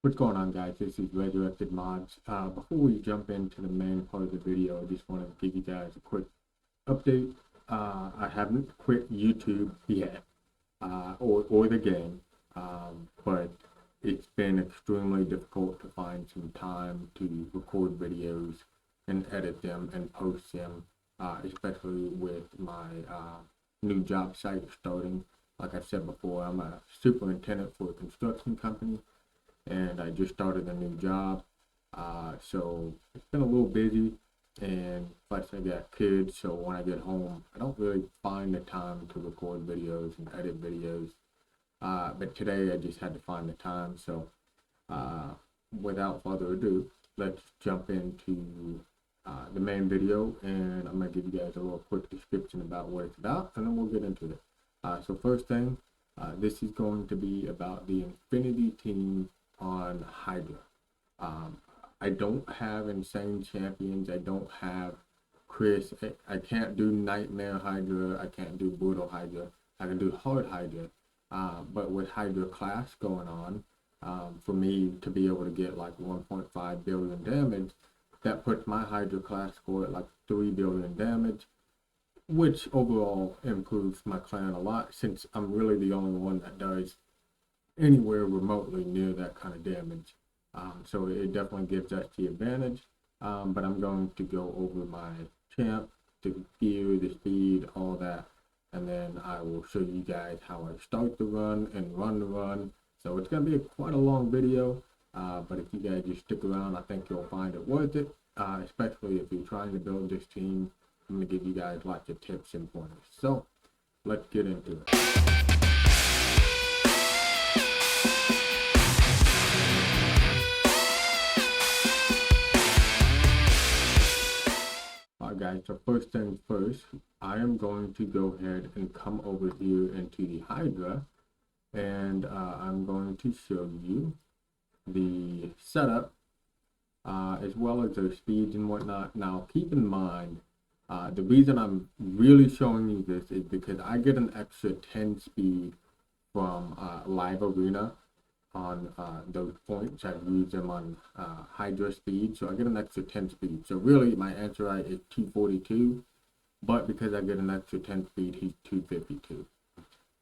What's going on, guys? This is Resurrected Mods. Before we jump into the main part of the video, I just want to give you guys a quick update. I haven't quit YouTube yet, or the game, but it's been extremely difficult to find some time to record videos and edit them and post them, especially with my new job site starting. Like I said before, I'm a superintendent for a construction company and I just started a new job. So it's been a little busy, and plus I got kids, so when I get home, I don't really find the time to record videos and edit videos. But today I just had to find the time, so uh, without further ado, let's jump into the main video, and I'm going to give you guys a little quick description about what it's about, and then we'll get into it. So first thing, this is going to be about the Infinity team on Hydra. Um, I don't have insane champions. I don't have Chris. I can't do Nightmare Hydra. I can't do Brutal Hydra. I can do Hard Hydra. But with Hydra class going on, for me to be able to get like 1.5 billion damage, that puts my Hydra class score at like 3 billion damage, which overall improves my clan a lot since I'm really the only one that does anywhere remotely near that kind of damage. So it definitely gives us the advantage. But I'm going to go over my champ, the gear, the speed, all that. And then I will show you guys how I start the run and run the run. So it's going to be quite a long video. But if you guys just stick around, I think you'll find it worth it. Especially if you're trying to build this team. I'm going to give you guys lots of tips and pointers. So let's get into it. Alright guys, so first things first, I am going to go ahead and come over here into the Hydra, and I'm going to show you the setup, as well as their speeds and whatnot. Now keep in mind, the reason I'm really showing you this is because I get an extra 10 speed from Live Arena on those points. I've used them on Hydra speed, so I get an extra 10 speed. So really my answer right is 242, but because I get an extra 10 speed, he's 252.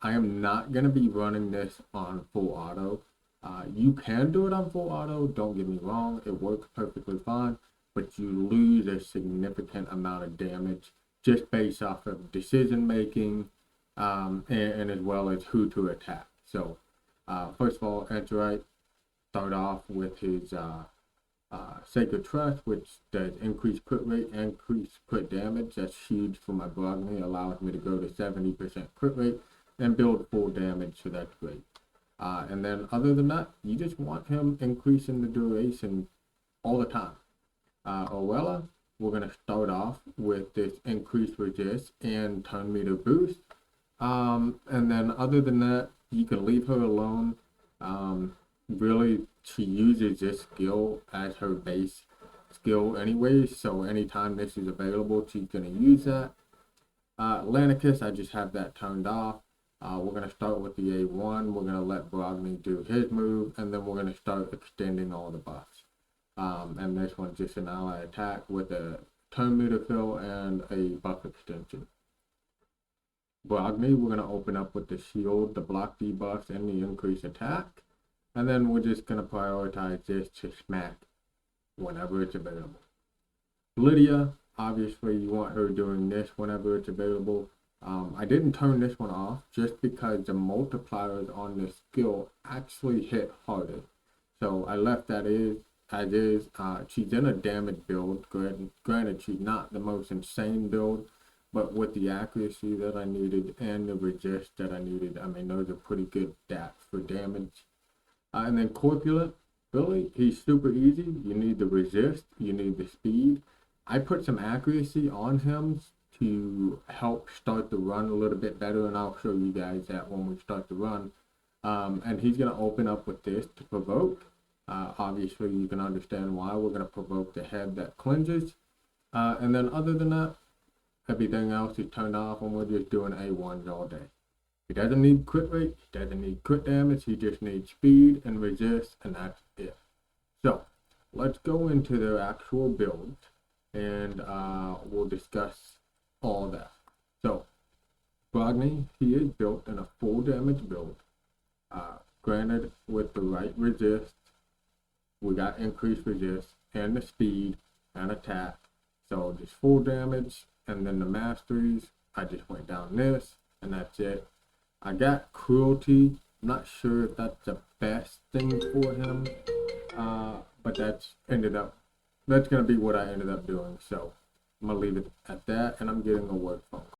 I am not going to be running this on full auto. You can do it on full auto, don't get me wrong, it works perfectly fine, but you lose a significant amount of damage just based off of decision making, and as well as who to attack. So first of all, Antarite start off with his Sacred Trust, which does increase crit rate, increase crit damage. That's huge for my Brogni. It allows me to go to 70% crit rate and build full damage, so that's great. And then other than that, you just want him increasing the duration all the time. Orwella, we're going to start off with this increased resist and turn meter boost. And then other than that, you can leave her alone. Really, she uses this skill as her base skill anyways, so anytime this is available, she's going to use that. Lanicus, I just have that turned off. We're going to start with the A1. We're going to let Brogni do his move, and then we're going to start extending all the buffs. And this one's just an ally attack with a turn meter fill and a buff extension. Brogni, we're going to open up with the shield, the block debuffs, and the increased attack. And then we're just going to prioritize this to smack whenever it's available. Lydia, obviously you want her doing this whenever it's available. I didn't turn this one off just because the multipliers on this skill actually hit harder. So I left that as is. She's in a damage build. Granted, she's not the most insane build, but with the accuracy that I needed and the resist that I needed, I mean, those are pretty good stats for damage. And then Corpulent, really, he's super easy. You need the resist, you need the speed. I put some accuracy on him to help start the run a little bit better, and I'll show you guys that when we start the run. And he's going to open up with this to provoke. Obviously, you can understand why we're going to provoke the head that cleanses. And then other than that, everything else is turned off, and we're just doing A1s all day. He doesn't need crit rate, he doesn't need crit damage, he just needs speed and resist, and that's it. So let's go into their actual build, and we'll discuss all that. So Brogni, he is built in a full damage build. Granted, with the right resist, we got increased resist and the speed and attack. So just full damage, and then the masteries, I just went down this, and that's it. I got cruelty. I'm not sure if that's the best thing for him, but that's gonna be what I ended up doing. So I'm gonna leave it at that, and I'm getting a work phone call.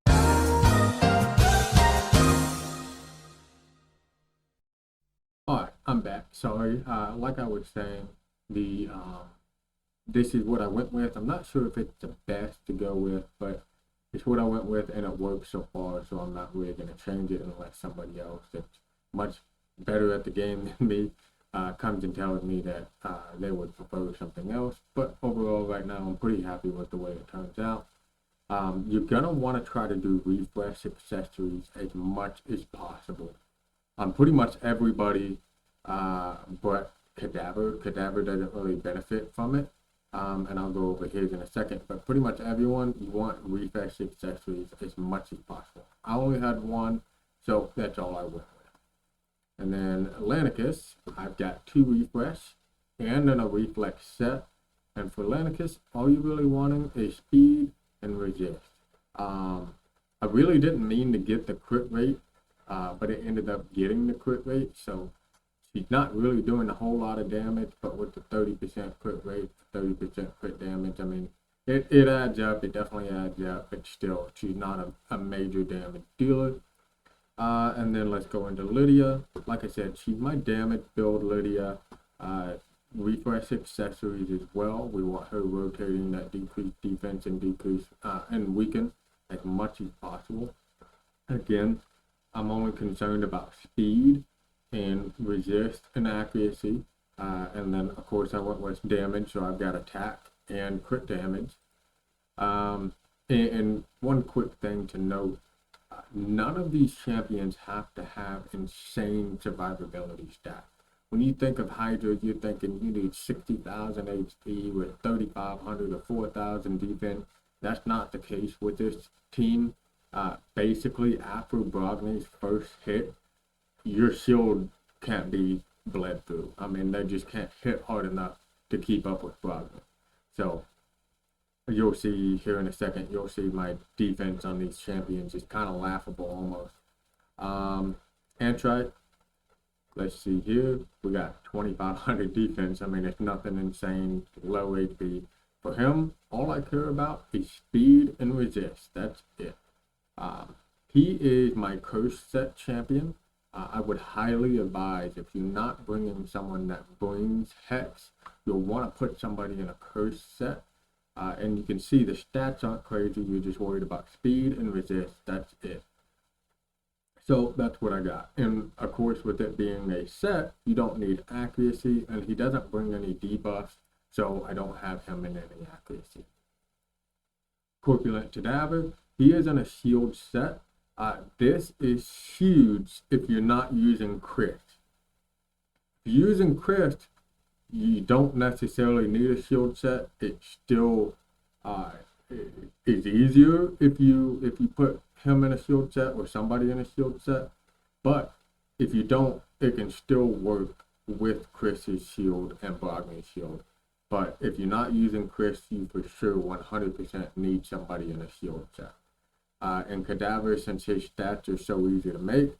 All right, I'm back. Sorry. Like I was saying, this is what I went with. I'm not sure if it's the best to go with, but it's what I went with, and it works so far. So I'm not really going to change it unless somebody else that's much better at the game than me comes and tells me that they would prefer something else. But overall, right now, I'm pretty happy with the way it turns out. You're gonna want to try to do refresh accessories as much as possible. Pretty much everybody, but Cadaver. Cadaver doesn't really benefit from it. And I'll go over his in a second, but pretty much everyone, you want refresh accessories as much as possible. I only had one, so that's all I went with. And then Atlanticus, I've got 2 refresh and then a reflex set. And for Atlanticus, all you're really wanting is speed and resist. I really didn't mean to get the crit rate, but it ended up getting the crit rate, so she's not really doing a whole lot of damage, but with the 30% crit rate, 30% crit damage, I mean, it adds up, it definitely adds up, but still, she's not a major damage dealer. And then let's go into Lydia. Like I said, she's my damage build, Lydia. Refresh accessories as well. We want her rotating that decreased defense and decrease and weaken as much as possible. Again, I'm only concerned about speed and resist and accuracy. And then of course I went with damage, so I've got attack and crit damage. And one quick thing to note, none of these champions have to have insane survivability stats. When you think of Hydra, you're thinking you need 60,000 HP with 3,500 or 4,000 defense. That's not the case with this team. Basically, after Brogni's first hit, your shield can't be bled through. I mean, they just can't hit hard enough to keep up with Brogni. So you'll see here in a second, you'll see my defense on these champions is kind of laughable almost. Antrite, let's see here, we got 2,500 defense. I mean, it's nothing insane, low HP. For him, all I care about is speed and resist. That's it. He is my curse set champion. I would highly advise, if you're not bringing someone that brings Hex, you'll want to put somebody in a curse set. And you can see the stats aren't crazy. You're just worried about speed and resist. That's it. So that's what I got. And of course, with it being a set, you don't need accuracy, and he doesn't bring any debuffs, so I don't have him in any accuracy. Corpulent Cadaver, he is in a shield set. This is huge if you're not using crit. If you're using crit, you don't necessarily need a shield set. It still is easier if you put him in a shield set or somebody in a shield set. But if you don't, it can still work with Chris's shield and Brogni's shield. But if you're not using Chris, you for sure 100% need somebody in a shield set. And Cadaver, since his stats are so easy to make,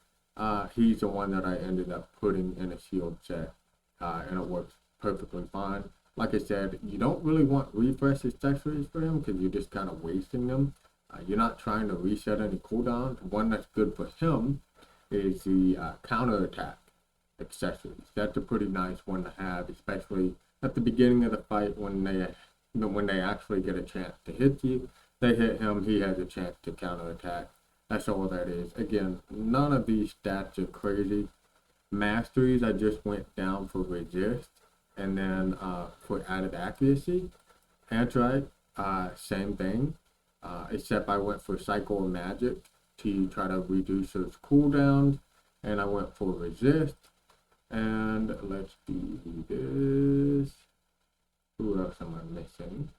he's the one that I ended up putting in a shield set, and it works perfectly fine. Like I said, you don't really want refresh accessories for him because you're just kind of wasting them. You're not trying to reset any cooldowns. One that's good for him is the counter attack accessories. That's a pretty nice one to have, especially at the beginning of the fight when they actually get a chance to hit you. They hit him, he has a chance to counter attack. That's all that is. Again, none of these stats are crazy. Masteries, I just went down for resist, and then for added accuracy. Antrite, same thing, except I went for cycle and magic. to try to reduce those cooldowns, and I went for resist. And let's do this. Who else am I missing?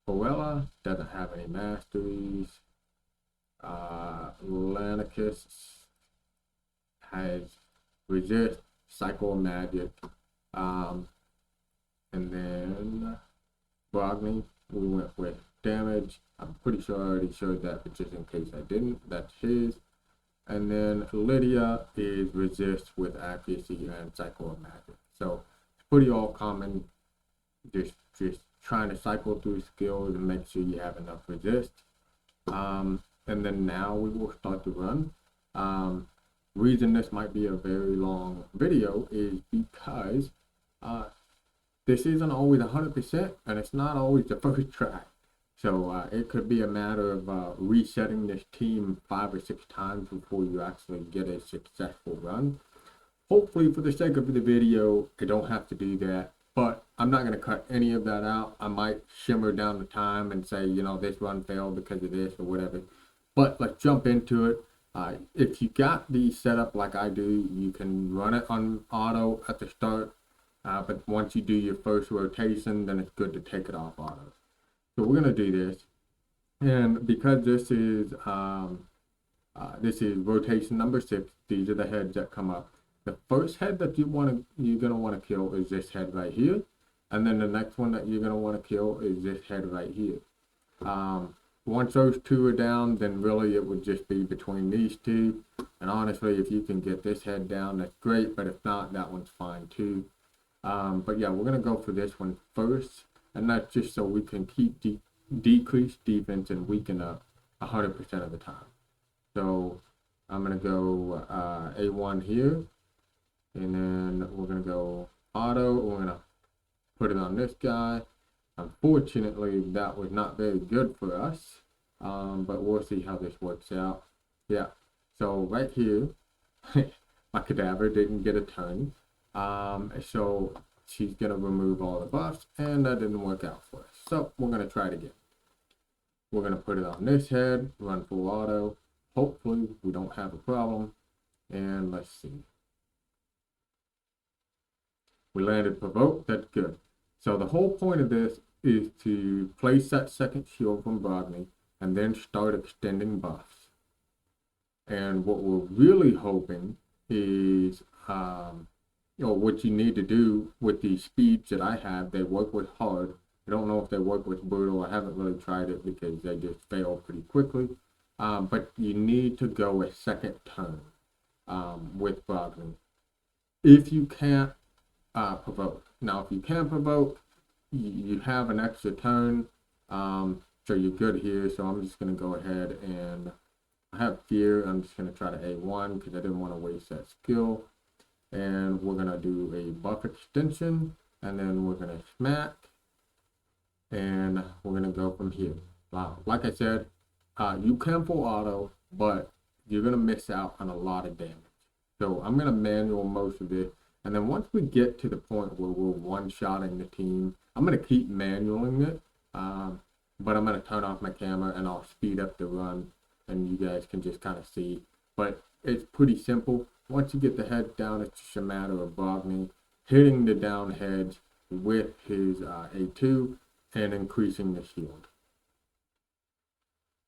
Coella doesn't have any masteries. Lanicus has resist, cycle magic, and then Brogni, we went with damage. I'm pretty sure I already showed that, but just in case I didn't, that's his. And then Lydia is resist with accuracy and cycle of magic. So it's pretty all common. Just trying to cycle through skills and make sure you have enough resist. And then now we will start to run. Reason this might be a very long video is because this isn't always 100%, and it's not always the first try. So it could be a matter of resetting this team 5 or 6 times before you actually get a successful run. Hopefully, for the sake of the video, I don't have to do that, but I'm not going to cut any of that out. I might shimmer down the time and say, you know, this run failed because of this or whatever. But let's jump into it. If you got the setup like I do, you can run it on auto at the start. But once you do your first rotation, then it's good to take it off auto. So we're going to do this. And because this is rotation number 6, these are the heads that come up. The first head that you're going to want to kill is this head right here. And then the next one that you're going to want to kill is this head right here. Once those 2 are down, then really it would just be between these 2. And honestly, if you can get this head down, that's great. But if not, that one's fine too. But yeah, we're going to go for this one first. And that's just so we can keep decrease defense and weaken up 100% of the time. So I'm going to go A1 here. And then we're going to go auto. We're going to put it on this guy. Unfortunately, that was not very good for us, but we'll see how this works out. Yeah, so right here, my cadaver didn't get a turn, so she's going to remove all the buffs, and that didn't work out for us. So we're going to try it again. We're going to put it on this head, run full auto. Hopefully, we don't have a problem, and let's see. We landed provoke, that's good. So the whole point of this is to place that second shield from Brogni and then start extending buffs. And what we're really hoping is, what you need to do with these speeds that I have, they work with hard. I don't know if they work with brutal. I haven't really tried it because they just fail pretty quickly. But you need to go a second turn with Brogni. If you can't provoke. Now, if you can provoke, you have an extra turn, so you're good here. So I'm just going to go ahead and I have fear. I'm just going to try to A1 because I didn't want to waste that skill. And we're going to do a buff extension, and then we're going to smack, and we're going to go from here. Like I said, you can full auto, but you're going to miss out on a lot of damage. So I'm going to manual most of it. And then once we get to the point where we're one-shotting the team, I'm going to keep manualing it, but I'm going to turn off my camera and I'll speed up the run, and you guys can just kind of see. But it's pretty simple. Once you get the head down, it's just a matter of Brogni hitting the down heads with his A2 and increasing the shield.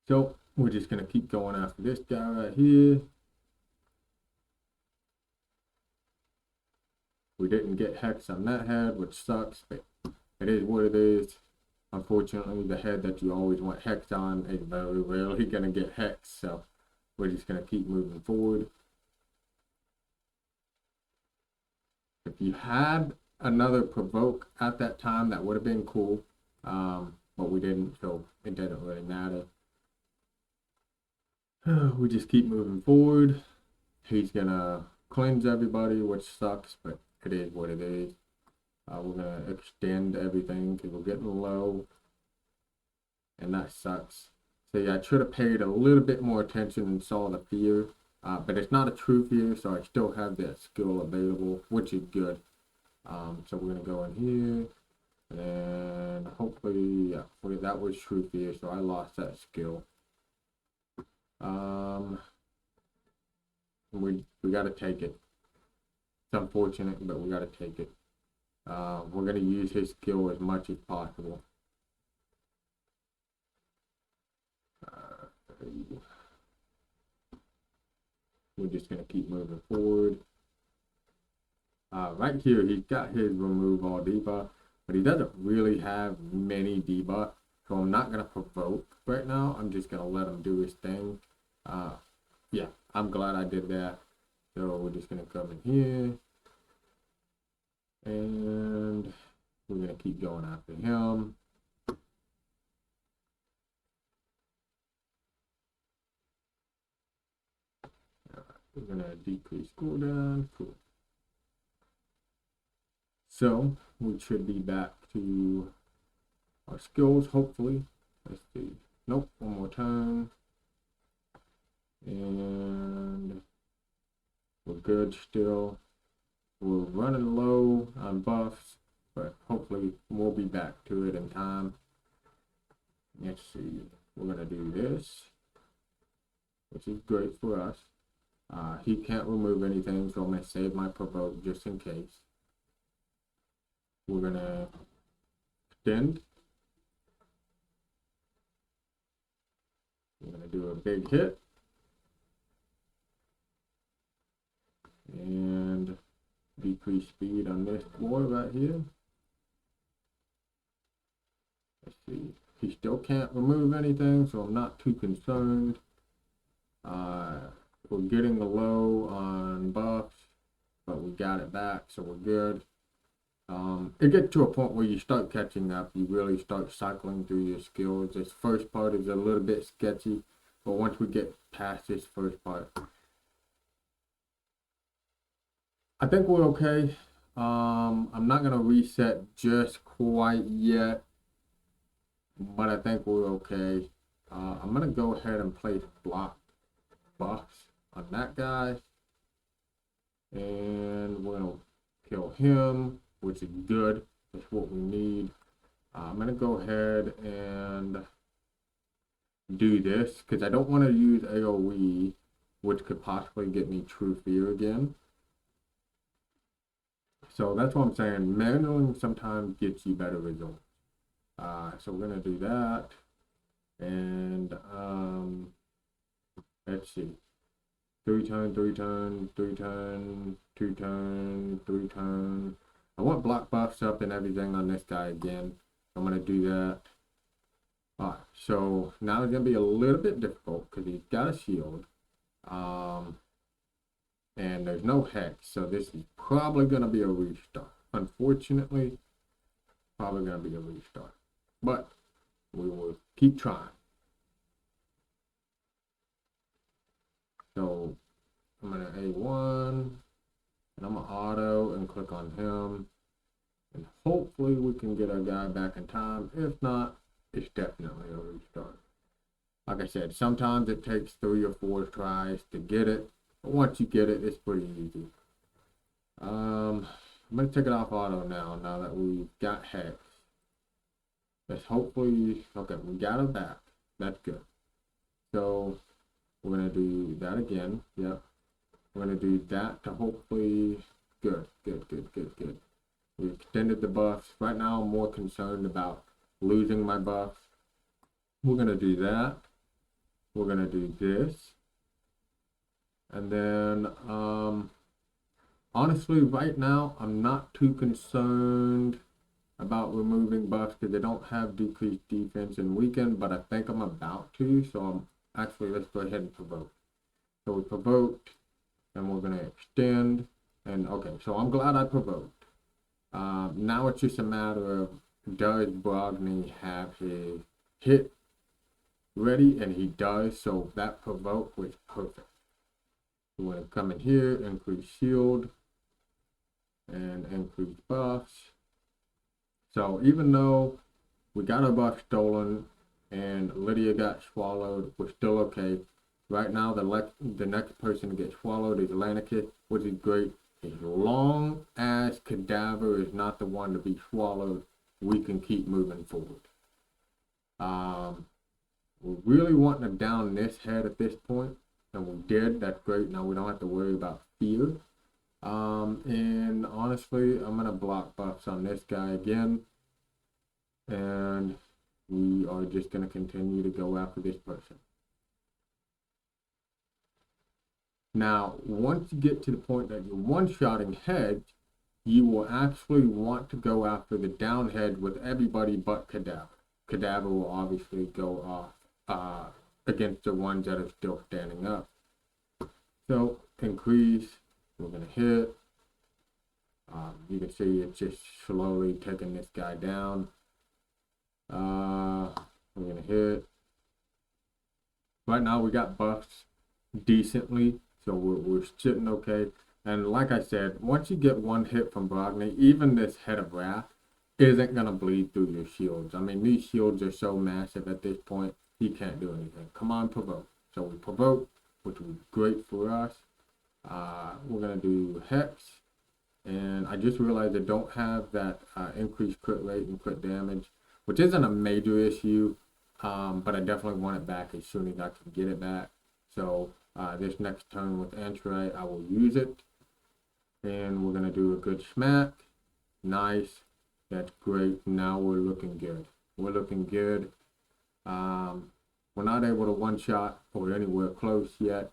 So we're just going to keep going after this guy right here. We didn't get hex on that head, which sucks, but it is what it is. Unfortunately, the head that you always want hex on is very rarely going to get hex, so we're just going to keep moving forward. If you had another provoke at that time, that would have been cool, but we didn't, so it didn't really matter. We just keep moving forward. He's going to cleanse everybody, which sucks, but it is what it is. We're going to extend everything because we're getting low, and that sucks. So yeah, I should have paid a little bit more attention and saw the fear, but it's not a true fear, so I still have that skill available, which is good. So we're going to go in here, And hopefully, yeah, that was true fear, so I lost that skill. We got to take it. It's unfortunate, but we got to take it. We're going to use his skill as much as possible. We're just going to keep moving forward. Right here, he's got his remove all debuff, but he doesn't really have many debuff, so I'm not going to provoke right now. I'm just going to let him do his thing. Yeah, I'm glad I did that. So we're just going to come in here, and we're going to keep going after him. We're going to decrease cooldown. Cool. So we should be back to our skills, hopefully. Let's see. Nope, one more time. And we're good still. We're running low on buffs, but hopefully we'll be back to it in time. Let's see. We're going to do this, which is great for us. He can't remove anything, so I'm going to save my provoke just in case. We're going to extend. We're going to do a big hit. And decrease speed on this boy right here. Let's see. He still can't remove anything, so I'm not too concerned. We're getting low on buffs, but we got it back, so we're good. It gets to a point where you start catching up. You really start cycling through your skills. This first part is a little bit sketchy, but once we get past this first part, I think we're okay. I'm not gonna reset just quite yet, but I think we're okay. I'm gonna go ahead and place block buffs on that guy, and we're gonna kill him, which is good. That's what we need. I'm gonna go ahead and do this because I don't want to use AoE, which could possibly get me true fear again. So that's what I'm saying. Manualing sometimes gets you better results. So we're gonna do that, and let's see. 3 turn, 3 turn, 3 turn, 2 turn, 3 turn. I want block buffs up and everything on this guy again. I'm gonna do that. Alright, so now it's gonna be a little bit difficult because he's got a shield. And there's no hex, so this is probably gonna be a restart. Unfortunately, probably gonna be a restart. But we will keep trying. So I'm gonna A1, and I'm gonna auto and click on him, and hopefully we can get our guy back in time. If not, it's definitely a restart. Like I said, sometimes it takes 3 or 4 tries to get it, but once you get it, it's pretty easy. I'm gonna take it off auto now that we've got hex. Let's hopefully, okay, we got it back. That's good. So we're gonna do that again. Yep. We're gonna do that to hopefully, good. We extended the buffs. Right now I'm more concerned about losing my buffs. We're gonna do that. We're gonna do this. And then honestly right now I'm not too concerned about removing buffs because they don't have decreased defense and weaken, but I think I'm about to, so let's go ahead and provoke. So we provoked, and we're gonna extend, and okay, so I'm glad I provoked. Now it's just a matter of, does Brogni have his hit ready? And he does, so that provoke was perfect. We're gonna come in here, increase shield, and increase buffs. So even though we got our buff stolen and Lydia got swallowed, we're still okay. Right now, the next person to get swallowed is Lanikith, which is great. As long as Cadaver is not the one to be swallowed, we can keep moving forward. We're really wanting to down this head at this point, and we did. That's great. Now we don't have to worry about fear. And honestly, I'm gonna block buffs on this guy again, and we are just gonna continue to go after this person. Now, once you get to the point that you're one-shotting heads, you will actually want to go after the down head with everybody but Cadaver. Cadaver will obviously go off against the ones that are still standing up. So, increase, we're going to hit. You can see it's just slowly taking this guy down. We're going to hit. Right now we got buffs decently, so we're sitting okay. And like I said, once you get one hit from Brogni, even this Head of Wrath isn't going to bleed through your shields. I mean, these shields are so massive at this point, he can't do anything. Come on, provoke. So we provoke, which was great for us. We're going to do Hex. And I just realized I don't have that increased crit rate and crit damage, which isn't a major issue, but I definitely want it back as soon as I can get it back. So this next turn with Antrite, I will use it. And we're going to do a good smack. Nice. That's great. Now we're looking good. We're looking good. We're not able to one-shot or anywhere close yet.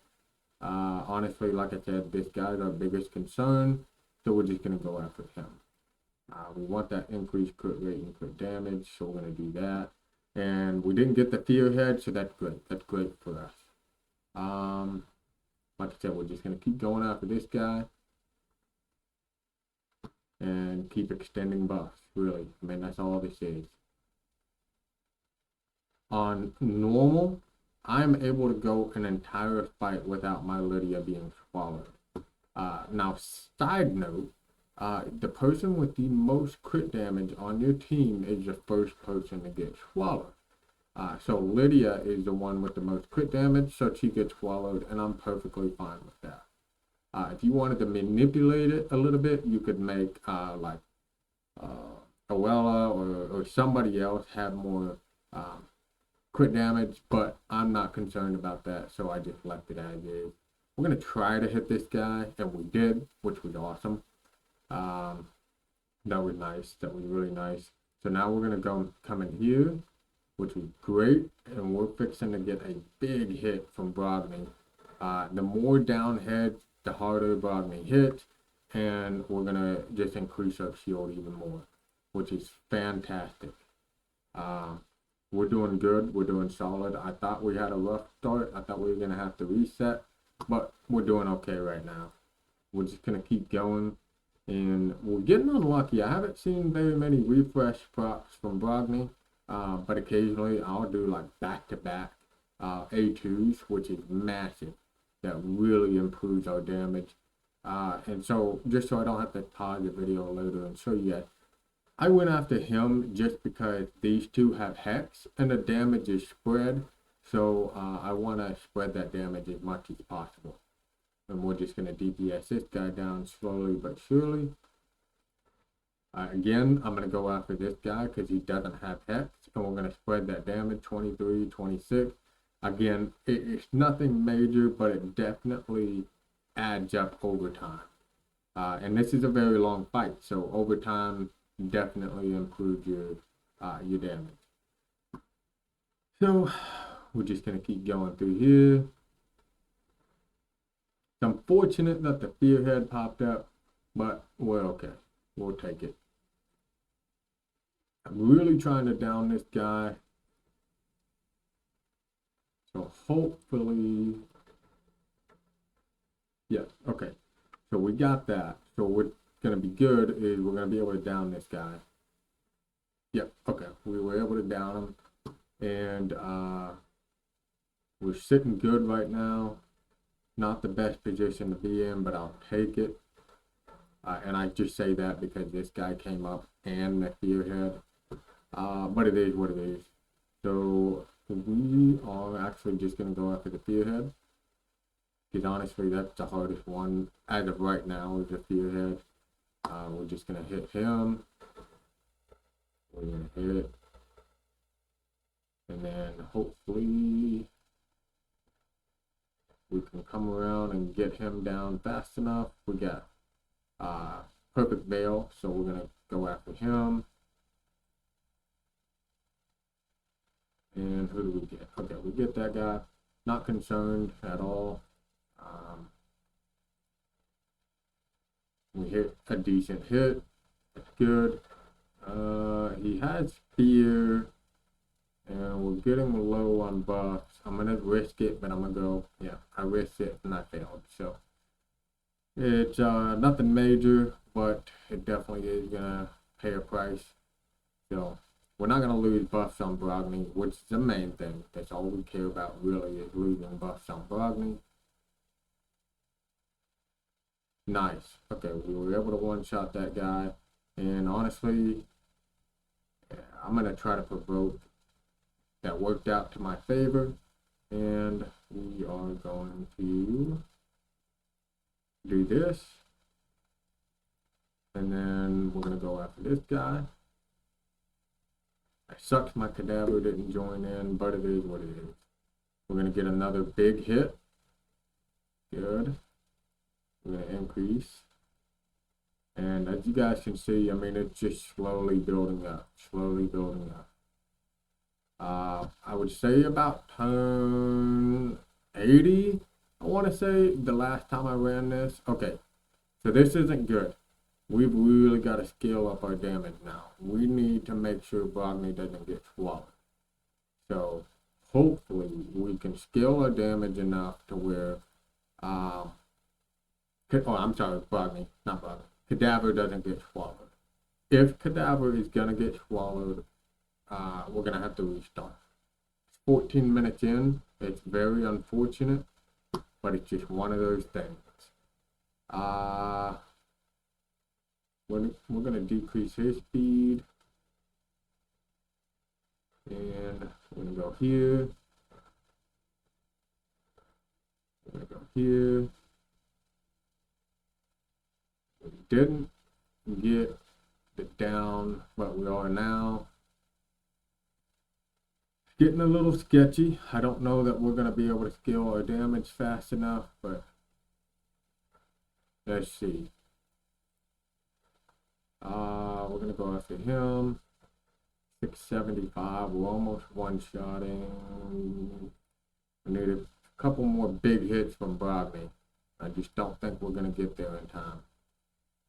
Honestly, like I said, this guy's our biggest concern. So we're just going to go after him. We want that increased crit rate and crit damage. So we're going to do that. And we didn't get the fear head, so that's great. That's great for us. Like I said, we're just going to keep going after this guy. And keep extending buffs, really. I mean, that's all this is. On normal, I'm able to go an entire fight without my Lydia being swallowed. Now, side note, the person with the most crit damage on your team is the first person to get swallowed. So Lydia is the one with the most crit damage, so she gets swallowed, and I'm perfectly fine with that. If you wanted to manipulate it a little bit, you could make like Oella or somebody else have more crit damage, but I'm not concerned about that, so I just left it as is. We're going to try to hit this guy, and we did, which was awesome. That was nice. That was really nice. So now we're going to come in here, which was great, and we're fixing to get a big hit from Brogni. The more down heads, the harder Brogni hits, and we're going to just increase our shield even more, which is fantastic. We're doing good. We're doing solid. I thought we had a rough start. I thought we were going to have to reset, but we're doing okay right now. We're just going to keep going, and we're getting unlucky. I haven't seen very many refresh procs from Brogni, but occasionally I'll do like back-to-back A2s, which is massive. That really improves our damage. And so, just so I don't have to pause the video later and show you guys, I went after him just because these two have Hex and the damage is spread. So I want to spread that damage as much as possible. And we're just going to DPS this guy down slowly but surely. Again, I'm going to go after this guy because he doesn't have Hex. And we're going to spread that damage, 23, 26. Again, it's nothing major, but it definitely adds up over time. And this is a very long fight, so over time definitely improves your damage. So we're just going to keep going through here. It's unfortunate that the fear head popped up, but we're okay. We'll take it. I'm really trying to down this guy. So hopefully, yes, okay. So we got that. So what's going to be good is we're going to be able to down this guy. Yep, okay. We were able to down him. And we're sitting good right now. Not the best position to be in, but I'll take it. And I just say that because this guy came up and the fear head. But it is what it is. So we are actually just going to go after the fear head. Because honestly, that's the hardest one as of right now is the fear head. We're just going to hit him. We're gonna hit, and then hopefully we can come around and get him down fast enough. We got perfect veil, so we're gonna go after him. And who do we get? Okay, we get that guy. Not concerned at all. We hit a decent hit. That's good. He has fear, and we're getting low on buffs. I'm gonna risk it, but I'm gonna go. Yeah, I risked it and I failed. So it's nothing major, but it definitely is gonna pay a price. So we're not gonna lose buffs on Brogni, which is the main thing. That's all we care about really, is losing buffs on Brogni. Nice. Okay, we were able to one-shot that guy, and honestly, I'm gonna try to provoke. That worked out to my favor, and we are going to do this, and then we're gonna go after this guy. I sucked my cadaver didn't join in, but it is what it is. We're gonna get another big hit. Good. We're gonna increase, and as you guys can see, I mean, it's just slowly building up, slowly building up. I would say about turn 80, I want to say, the last time I ran this. Okay, so this isn't good. We've really got to scale up our damage now. We need to make sure Brogni doesn't get swallowed. So hopefully we can scale our damage enough to where, oh, I'm sorry, Brogni, not Brogni. Cadaver doesn't get swallowed. If Cadaver is going to get swallowed, we're going to have to restart. 14 minutes in. It's very unfortunate, but it's just one of those things. We're going to decrease his speed, and we're going to go here. We're going to go here. We didn't get it down, but we are now. Getting a little sketchy. I don't know that we're going to be able to scale our damage fast enough, but let's see. We're going to go after him. 675. We're almost one-shotting. We need a couple more big hits from Brogni. I just don't think we're going to get there in time.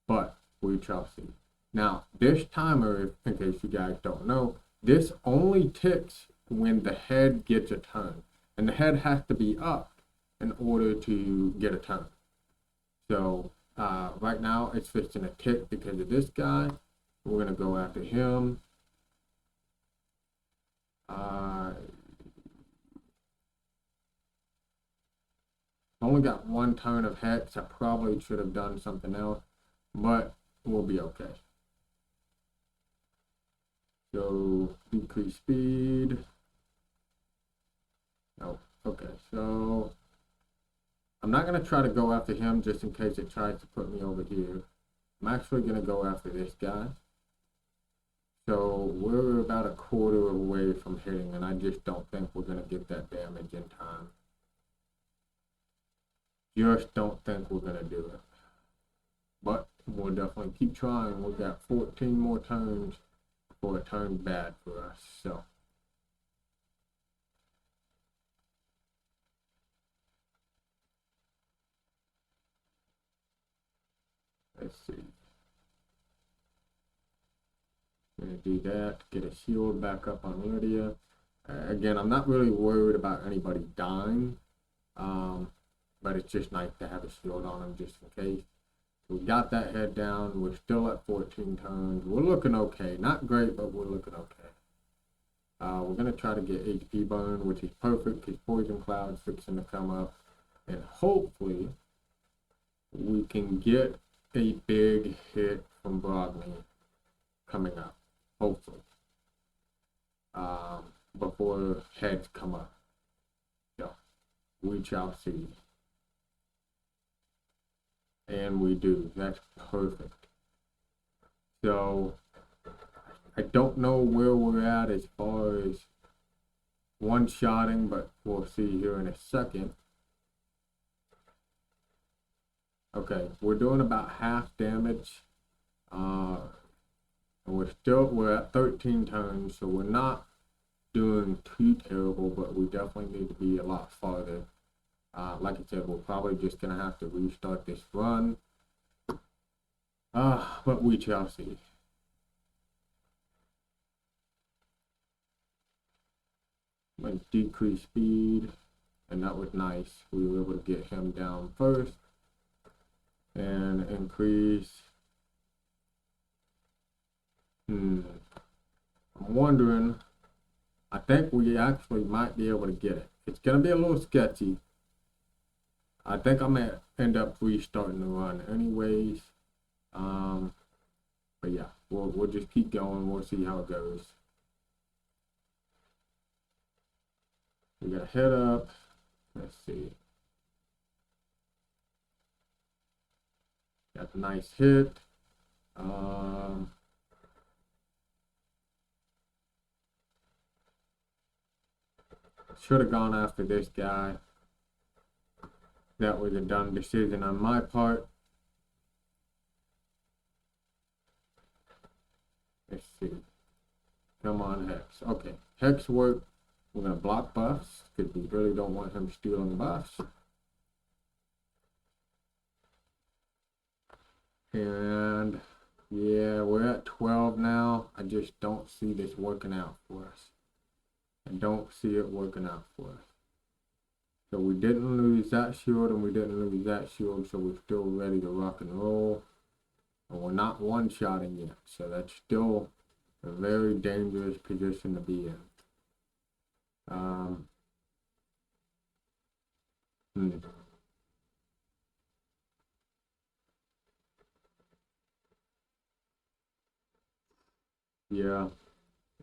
But we shall see. Now, this timer, in case you guys don't know, this only ticks when the head gets a turn, and the head has to be up in order to get a turn. So right now it's fixing a tick because of this guy. We're gonna go after him. Only got one turn of hex. I probably should have done something else, but we'll be okay. So decrease speed. Oh, okay, so I'm not going to try to go after him just in case it tries to put me over here. I'm actually going to go after this guy. So we're about a quarter away from hitting, and I just don't think we're going to get that damage in time. Just don't think we're going to do it. But we'll definitely keep trying. We've got 14 more turns before it turns bad for us, so. Let's see. I'm going to do that, get a shield back up on Lydia. Again, I'm not really worried about anybody dying, but it's just nice to have a shield on them just in case. We got that head down. We're still at 14 turns. We're looking okay. Not great, but we're looking okay. We're going to try to get HP burn, which is perfect because Poison Cloud's fixing to come up. And hopefully, we can get a big hit from Brogni coming up. Hopefully. Before heads come up. So, we shall see. And we do. That's perfect. So, I don't know where we're at as far as one-shotting, but we'll see here in a second. Okay, we're doing about half damage. And we're at 13 turns, so we're not doing too terrible, but we definitely need to be a lot farther. Like I said, we're probably just gonna have to restart this run. But we shall see. Let's decrease speed, and that was nice. We were able to get him down first, and increase. I'm wondering. I think we actually might be able to get it. It's gonna be a little sketchy. I think I may end up restarting the run anyways. But yeah, we'll just keep going. We'll see how it goes. We got a head up. Let's see. Got a nice hit. Should have gone after this guy. That was a dumb decision on my part. Let's see. Come on, Hex. Okay, Hex work. We're gonna block buffs because we really don't want him stealing buffs. And yeah, we're at 12 now. I just don't see this working out for us. I don't see it working out for us. So we didn't lose that shield and we didn't lose that shield, so we're still ready to rock and roll. And we're not one-shotting yet, so that's still a very dangerous position to be in. Yeah,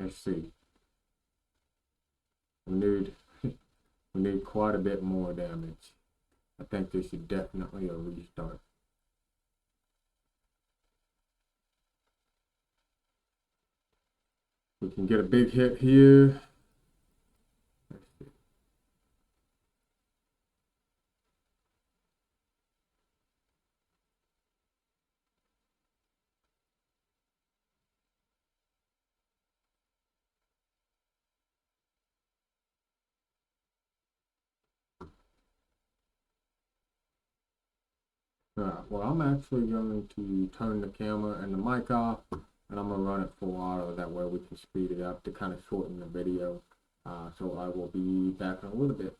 let's see. We need quite a bit more damage. I think this is definitely a restart. We can get a big hit here. Let's see. Well, I'm actually going to turn the camera and the mic off, and I'm going to run it full auto. That way we can speed it up to kind of shorten the video. So I will be back in a little bit.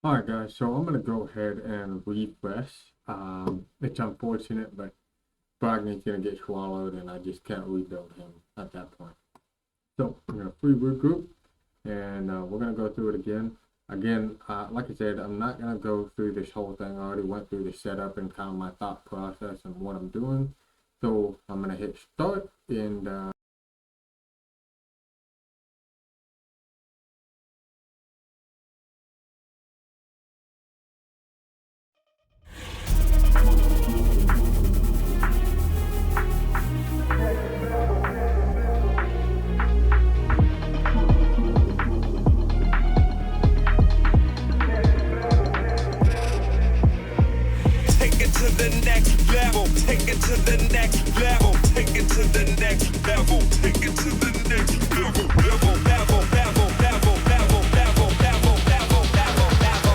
Alright guys, so I'm going to go ahead and refresh. It's unfortunate, but Brogdon's going to get swallowed and I just can't rebuild him at that point. So I'm going to free regroup and we're going to go through it again. Again, like I said, I'm not going to go through this whole thing. I already went through the setup and kind of my thought process and what I'm doing. So I'm going to hit start and it to the next level, take it to the next level, take it to the next level, level, level, level, level, level, level, level, level, level, level,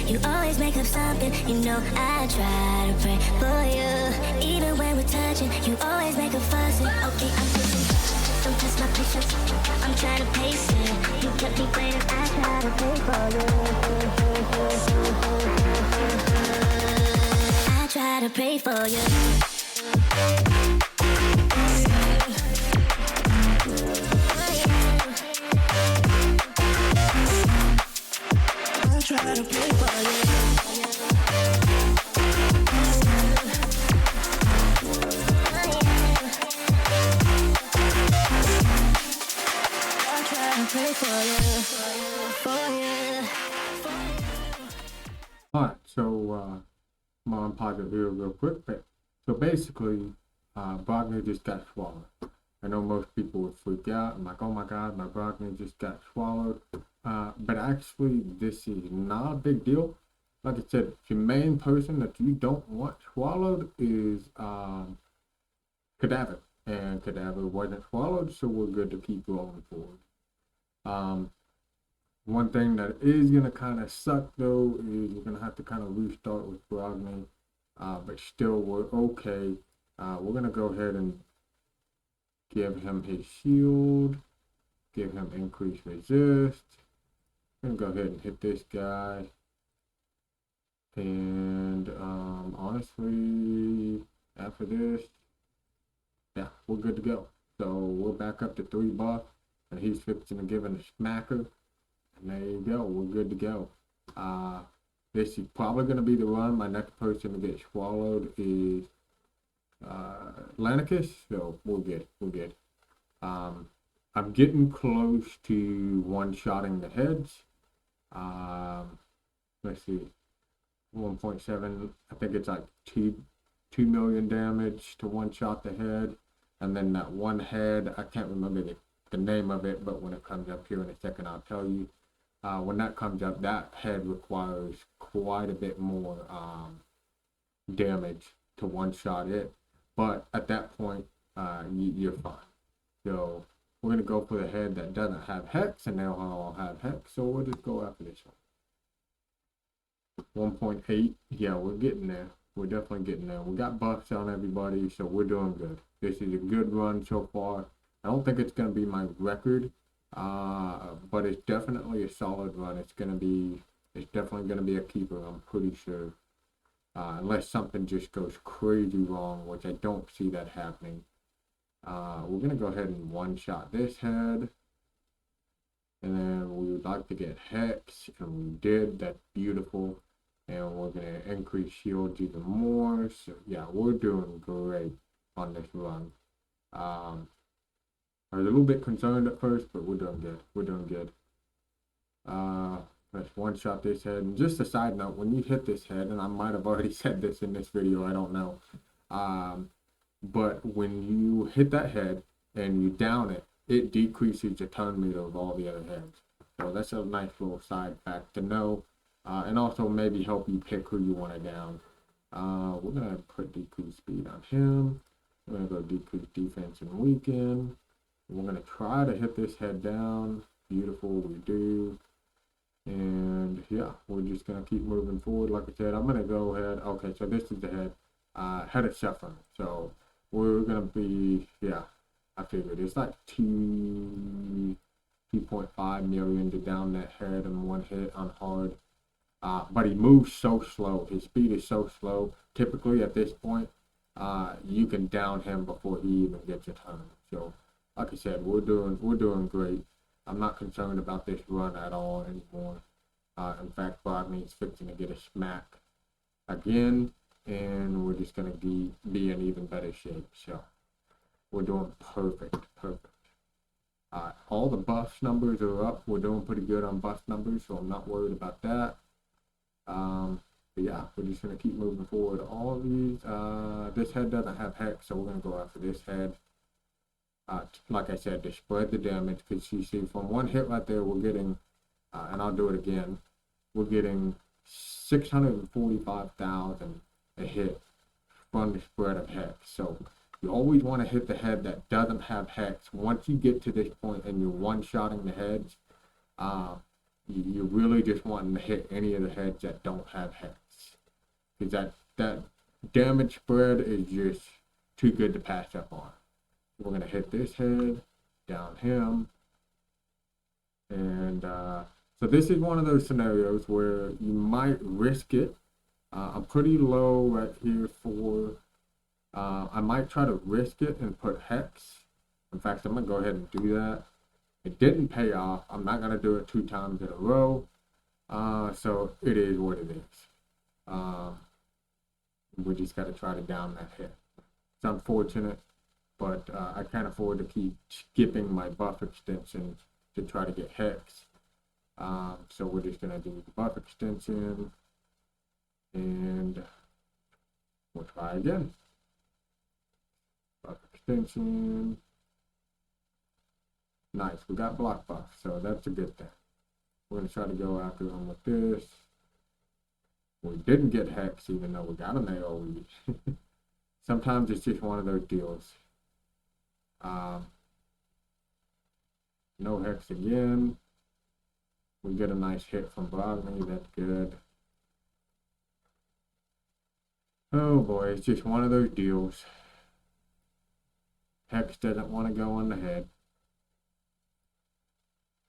You always make up something, you know I try to pray for you. Even when we're touching, you always make a fuss. Okay, I'm fixing. Don't test my patience, I'm trying to pace it. You kept me waiting, I try to pray for you. I try to pray for you. Try to play for you. I try to play for you. Alright, so I'm on pause it here real quick. But so basically, Wagner just got swallowed. I know most people would freak out. I'm like, oh my god, my Wagner just got swallowed. But actually, this is not a big deal. Like I said, the main person that you don't want swallowed is Cadaver. And Cadaver wasn't swallowed, so we're good to keep going forward. One thing that is going to kind of suck, though, is you're going to have to kind of restart with Wagner. But still, we're okay. We're going to go ahead and give him his shield. Give him increased resist. I'm gonna go ahead and hit this guy, and honestly, after this, yeah, we're good to go. So we're back up to 3 buff, and he's fixing to give him a smacker, and there you go, we're good to go. This is probably gonna be the run. My next person to get swallowed is Lanicus, so we're good. I'm getting close to one-shotting the heads. Let's see, 1.7, I think it's like 2 million damage to one shot the head, and then that one head, I can't remember the name of it, but when it comes up here in a second I'll tell you. When that comes up, that head requires quite a bit more damage to one shot it, but at that point you're fine. So we're going to go for the head that doesn't have Hex, and they all have Hex, so we'll just go after this one. 1.8, yeah, we're getting there. We're definitely getting there. We got buffs on everybody, so we're doing good. This is a good run so far. I don't think it's going to be my record, but it's definitely a solid run. It's definitely going to be a keeper, I'm pretty sure. Unless something just goes crazy wrong, which I don't see that happening. We're gonna go ahead and one-shot this head. And then we would like to get Hex, and we did. That's beautiful. And we're gonna increase shields even more. So yeah, we're doing great on this run. I was a little bit concerned at first, but we're doing good. We're doing good. Let's one-shot this head. And just a side note, when you hit this head, and I might have already said this in this video, I don't know. But when you hit that head and you down it, it decreases the turn meter of all the other heads. So that's a nice little side fact to know. And also maybe help you pick who you want to down. We're going to put decrease speed on him. We're going to go decrease defense and weaken. We're going to try to hit this head down. Beautiful, we do. And yeah, we're just going to keep moving forward. Like I said, I'm going to go ahead. Okay, so this is the head. Head of suffering. So we're going to be, yeah. I figured it's like 2.5 million to down that head in one hit on hard. But he moves so slow. His speed is so slow. Typically at this point, you can down him before he even gets a turn. So, like I said, we're doing great. I'm not concerned about this run at all anymore. In fact, Rodney's fixing to get a smack again, and we're just gonna be in even better shape. So. We're doing perfect. All the buff numbers are up. We're doing pretty good on buff numbers, so I'm not worried about that. But yeah, we're just gonna keep moving forward. All these, this head doesn't have Hex, so we're gonna go after this head. Like I said, to spread the damage, because you see from one hit right there, we're getting, and I'll do it again, we're getting 645,000 a hit from the spread of Hex. So you always want to hit the head that doesn't have Hex. Once you get to this point and you're one-shotting the heads, you really just want to hit any of the heads that don't have Hex. Because that damage spread is just too good to pass up on. We're going to hit this head, down him. And so this is one of those scenarios where you might risk it. I'm pretty low right here for... I might try to risk it and put Hex. In fact, I'm going to go ahead and do that. It didn't pay off. I'm not going to do it 2 times in a row. So it is what it is. We just got to try to down that hit. It's unfortunate, but I can't afford to keep skipping my buff extensions to try to get Hex. So we're just going to do the buff extension. And we'll try again. Buff extension. Nice, we got block buff, so that's a good thing. We're going to try to go after him with this. We didn't get Hex, even though we got an AoE. Sometimes it's just one of those deals. No Hex again. We get a nice hit from Bogny, that's good. Oh boy, it's just one of those deals. Hex doesn't want to go on the head.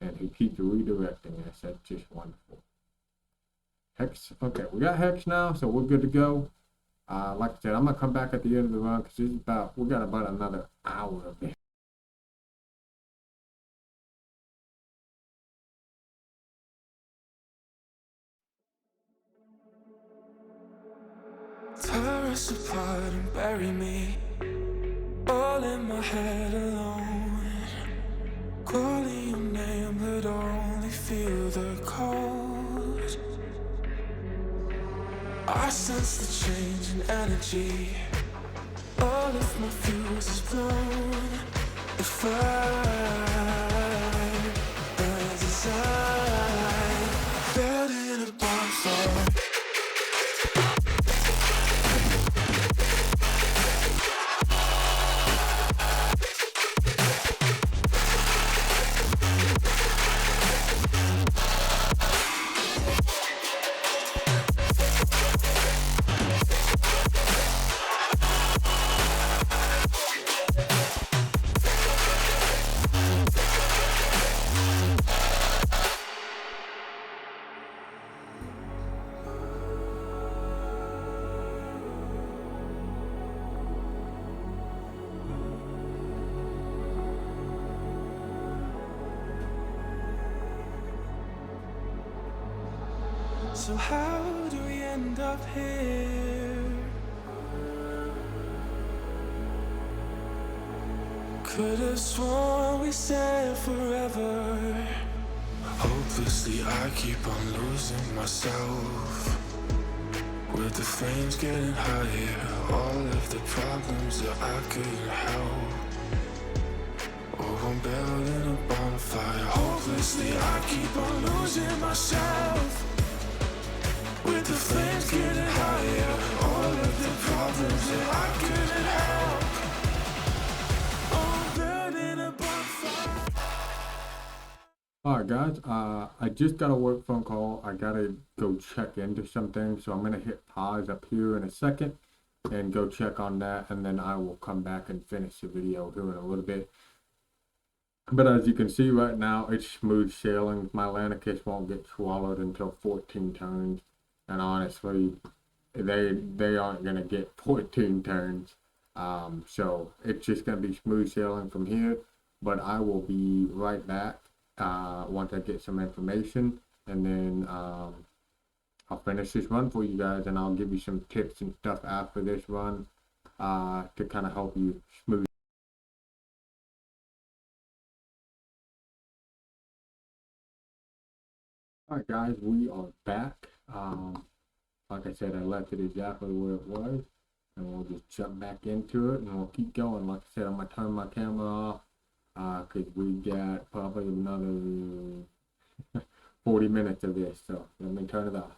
And he keeps redirecting us. That's just wonderful. Hex, okay, we got Hex now, so we're good to go. Like I said, I'm gonna come back at the end of the run because we got about another hour of it. Tear us apart and bury me all in my head alone. Calling your name but only feel the cold. I sense the change in energy. All of my fuse is blown. The fire burns inside. Buried in a bonfire. So how do we end up here? Could have sworn we said forever. Hopelessly I keep on losing myself. With the flames getting higher, all of the problems that I couldn't help. Oh, I'm building a bonfire. Hopelessly I keep on losing myself. With the flames getting higher, all of the problems that I couldn't help. Oh, I'm building a bonfire. Alright guys, I just got a work phone call. I gotta go check into something, so I'm gonna hit pause up here in a second and go check on that, and then I will come back and finish the video here in a little bit. But as you can see right now, it's smooth sailing. My Atlanticus won't get swallowed until 14 turns, and honestly, they aren't gonna get 14 turns. So it's just gonna be smooth sailing from here. But I will be right back once I get some information, and then I'll finish this run for you guys, and I'll give you some tips and stuff after this run to kind of help you smooth. Alright guys, we are back. Like I said, I left it exactly where it was, and we'll just jump back into it, and we'll keep going. Like I said, I'm gonna turn my camera off because we got probably another 40 minutes of this, so let me turn it off.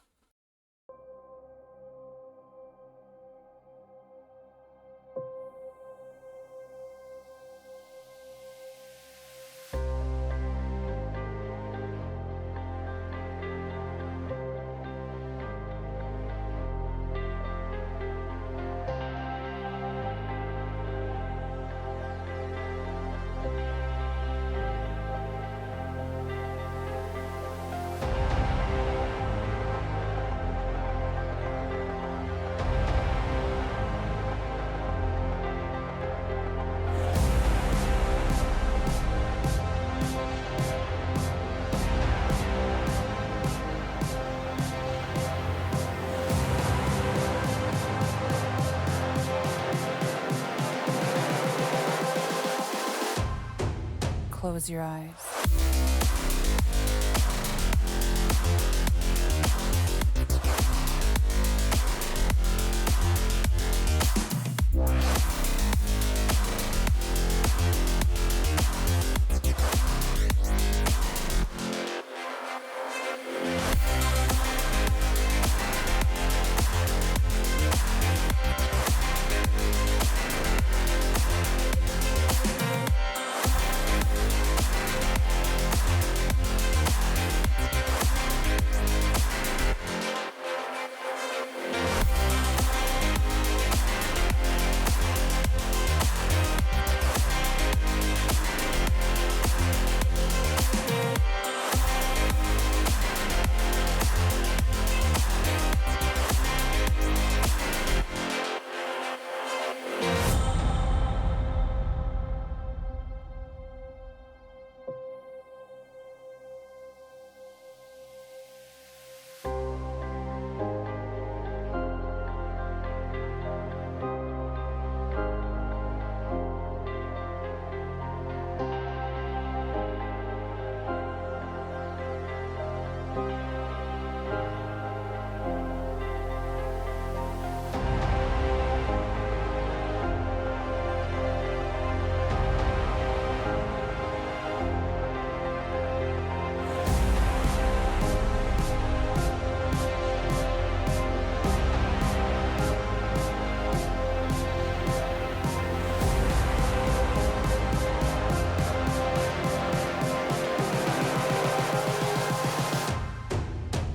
Close your eyes.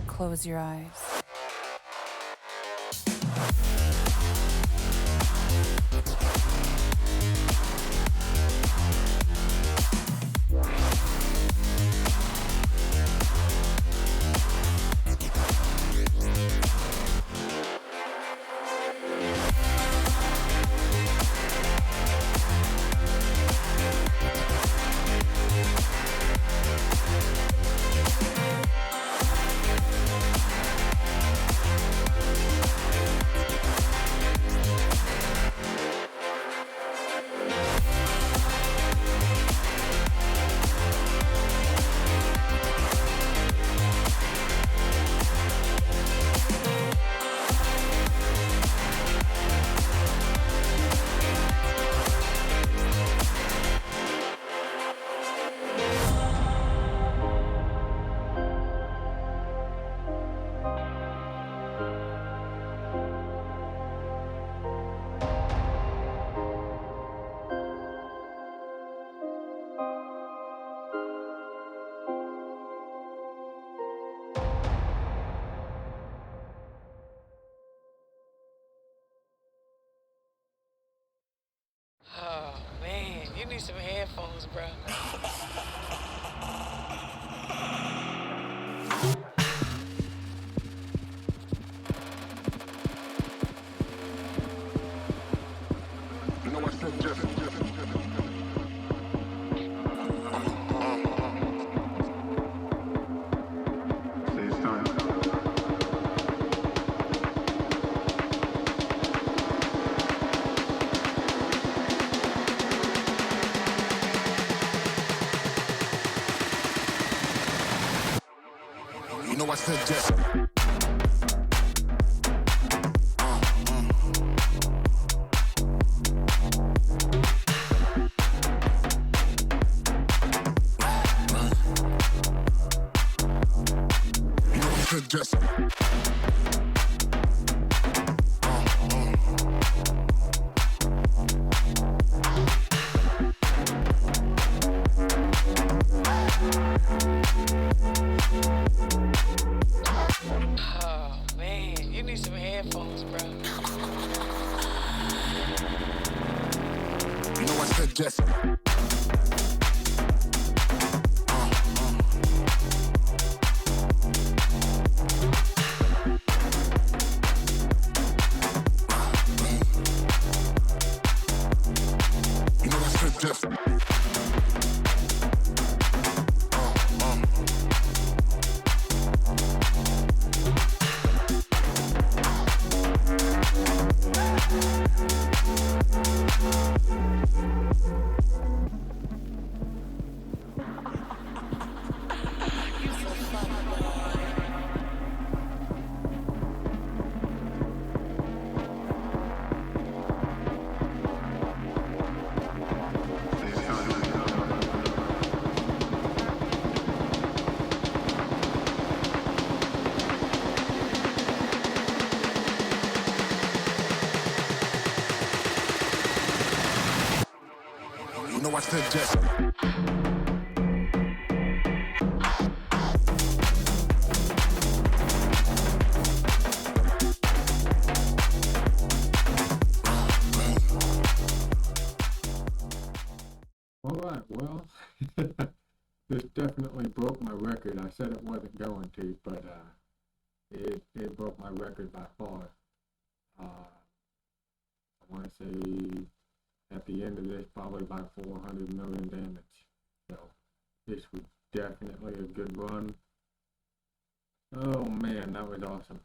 Close your eyes. you need some headphones, bro. You know I said Jeff. Say it's time. You know I said Jeff. You know I said Jeff. Oh man, you need some headphones, bro. You know I said Jeff. You know I said Jeff. You know I said Jeff. All right, well, this definitely broke my record. I said it wasn't going to, but it broke my record by far. I want to say at the end of this, probably about 400 million damage. So this was definitely a good run. Oh man, that was awesome.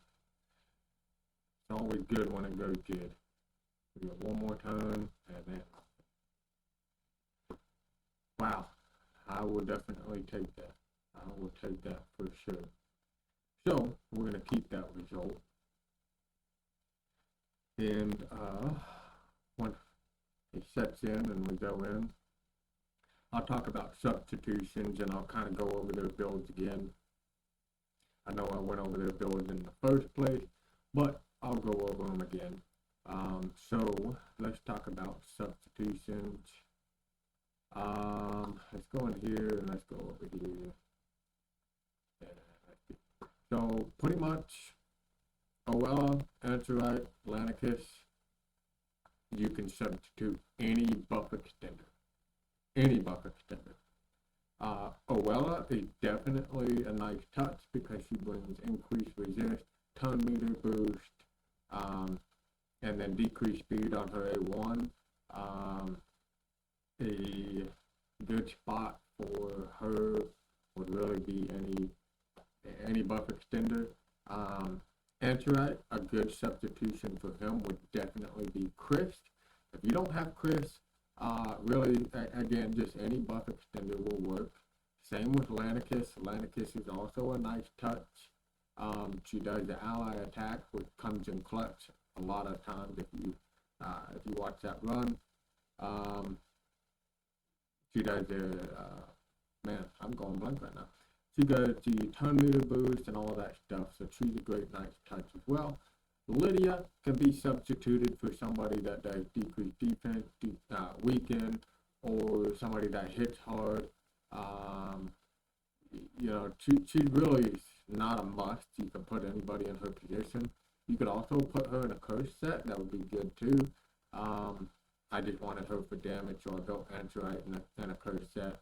It's always good when it goes good. We got one more time, and then wow, I will definitely take that. I will take that for sure. So we're gonna keep that result, and once it sets in and we go in, I'll talk about substitutions and I'll kind of go over their builds again. I know I went over their builds in the first place, but I'll go over them again. So let's talk about substitutions. Let's go in here and let's go over here. So pretty much, Oella, Antarite, Lanicus, you can substitute any buff extender. Any buff extender. Oella is definitely a nice touch because she brings increased resist, turn meter boost, and then decreased speed on her A1. A good spot for her would really be any buff extender. Antarite, a good substitution for him would definitely be Chris. If you don't have Chris, really, again, just any buff extender will work. Same with Lanicus. Lanicus is also a nice touch. She does the ally attack, which comes in clutch a lot of times if you watch that run. She does the, man, I'm going blank right now. She does the turn meter boost and all that stuff, so she's a great nice touch as well. Lydia can be substituted for somebody that does decreased defense, weaken, or somebody that hits hard. You know, she really is not a must. You can put anybody in her position. You could also put her in a curse set. That would be good too. I just wanted her for damage, so I built Angerite and a curse set.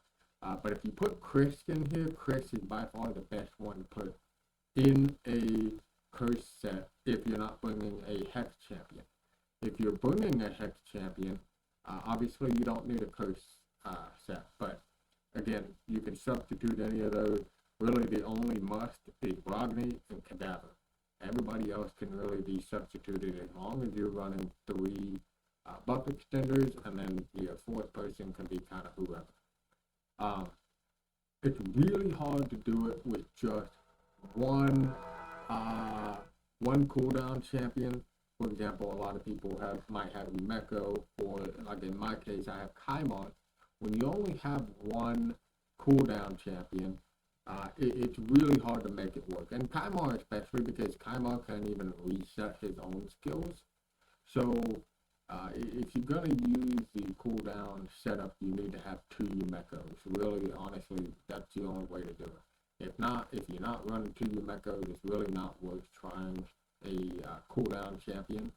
But if you put Chris in here, Chris is by far the best one to put in a curse set if you're not bringing a Hex champion. If you're bringing a Hex champion, obviously you don't need a curse set, but again, you can substitute any of those. Really, the only must is Brogni and Cadaver. Everybody else can really be substituted as long as you're running 3 buff extenders, and then your 4th person can be kind of whoever. It's really hard to do it with just one cooldown champion. For example, a lot of people might have Meko, or like in my case, I have Kaimon. When you only have one cooldown champion, it's really hard to make it work. And Kaimon especially, because Kaimon can't even reset his own skills. So if you're going to use the cooldown setup, you need to have 2 Mekos. Really, honestly, that's the only way to do it. If you're not running 2 Mekos, it's really not worth trying a cooldown champion.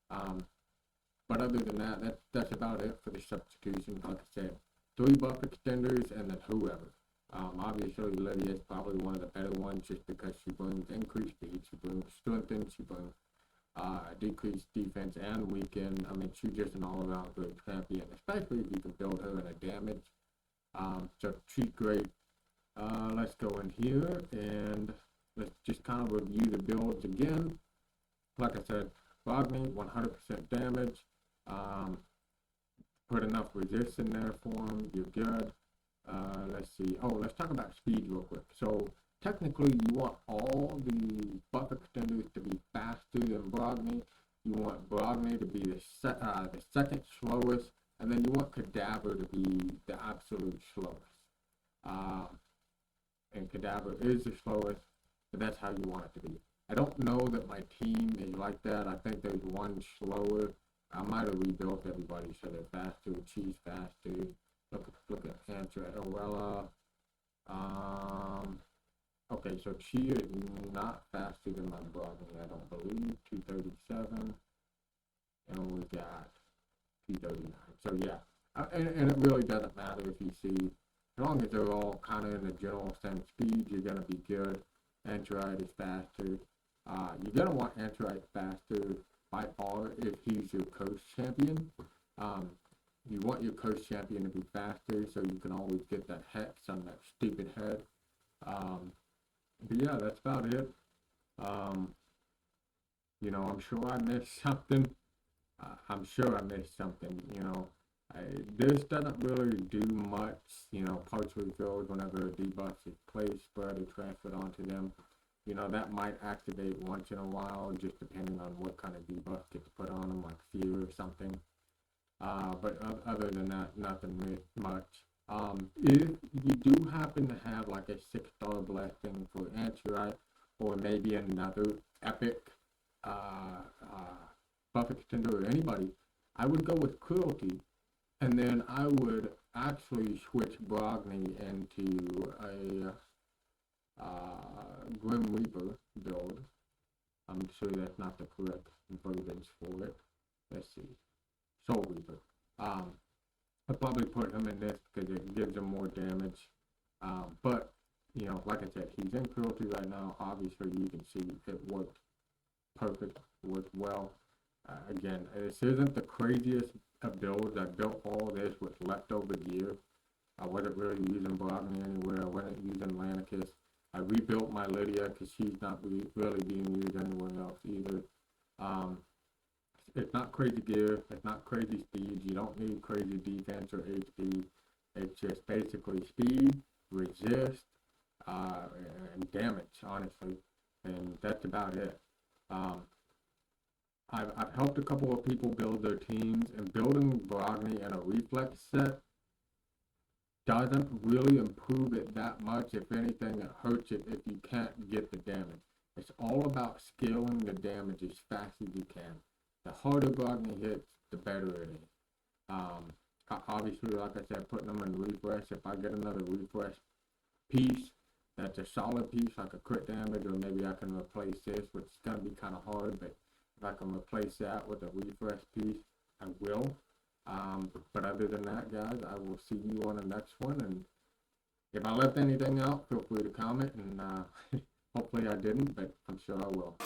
But other than that, that's about it for the substitutions. Like I said, 3 buff extenders and then whoever. Obviously, Lydia is probably one of the better ones just because she brings increased speed, she brings strengthen, she brings decreased defense and weaken. I mean, she's just an all-around great champion, especially if you can build her in a damage. So she's great. Let's go in here and let's just kind of review the builds again. Like I said, Brogni, 100% damage. Put enough resist in there for him, you're good. Let's see. Oh, let's talk about speed real quick. So technically, you want all the buff extenders to be faster than Brogni. You want Brogni to be the second slowest, and then you want Cadaver to be the absolute slowest. And Cadaver is the slowest, but that's how you want it to be. I don't know that my team is like that. I think there's one slower. I might have rebuilt everybody so they're faster. She's faster. Look at Answer Orella. Okay, so she is not faster than my Brogni, I don't believe. 237. And we got 239. So yeah, and it really doesn't matter if you see, as long as they're all kind of in the general same speed, you're going to be good. Angerite is faster. You're going to want Angerite faster by far if he's your coach champion. You want your coach champion to be faster so you can always get that hex on that stupid head. But yeah, that's about it. You know, I'm sure I missed something. You know, this doesn't really do much, you know, parts refilled whenever a debuff is placed, spread, or transferred onto them. You know, that might activate once in a while, just depending on what kind of debuff gets put on them, like fear or something. But other than that, nothing much. If you do happen to have like a 6-star blessing for Angerite, or maybe another epic buff extender or anybody, I would go with Cruelty, and then I would actually switch Brogni into a Grim Reaper build. I'm sure that's not the correct verbiage for it. Let's see. Soul Reaper. I'd probably put him in this because it gives him more damage. But, you know, like I said, he's in Cruelty right now. Obviously, you can see it worked perfect, worked well. Again, this isn't the craziest of builds. I built all this with leftover gear. I wasn't really using Brogni anywhere. I wasn't using Lanicus. I rebuilt my Lydia because she's not really being used anywhere else either. It's not crazy gear. It's not crazy speed. You don't need crazy defense or HP. It's just basically speed, resist, and damage, honestly. And that's about it. I've helped a couple of people build their teams, and building Brogni and a reflex set doesn't really improve it that much. If anything, it hurts it if you can't get the damage. It's all about scaling the damage as fast as you can. The harder Brogni hits, the better it is. Obviously, like I said, putting them in refresh. If I get another refresh piece that's a solid piece, like a crit damage, or maybe I can replace this, which is going to be kind of hard, but if I can replace that with a refresh piece, I will. But other than that, guys, I will see you on the next one. And if I left anything out, feel free to comment, and hopefully I didn't, but I'm sure I will.